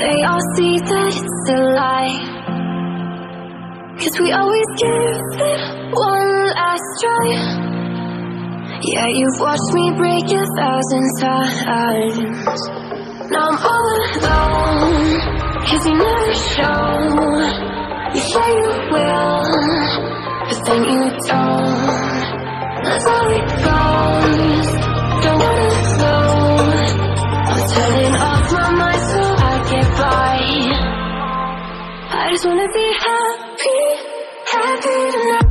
They all see that it's a lie, 'cause we always give it one last try. Yeah, you've watched me break 1,000 times. Now I'm all alone, 'cause you never show. You say you will, but then you don't. That's how it goes. Don't wanna know. I'm turning off my mind so I get by. I just wanna be happy, happy tonight.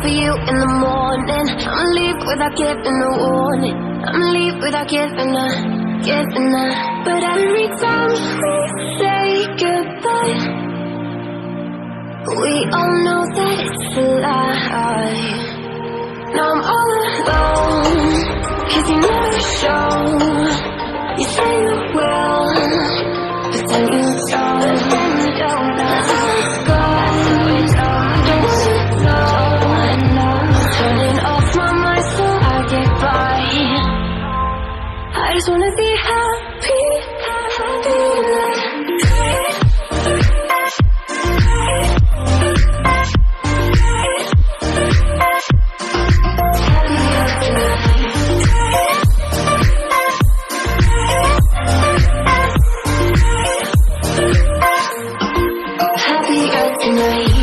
For you in the morning, I'ma leave without giving a warning. I'ma leave without giving a. But every time we say goodbye, we all know that it's a lie. Now I'm all alone, 'cause you never show. You say you will, but then you don't. That's how it goes. Turning off my mind so I get by. I just wanna be happy, happy tonight. Happier tonight.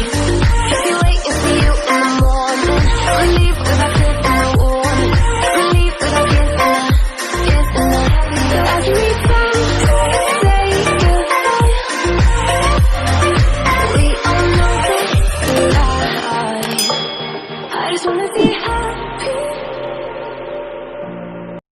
I just wanna be happy.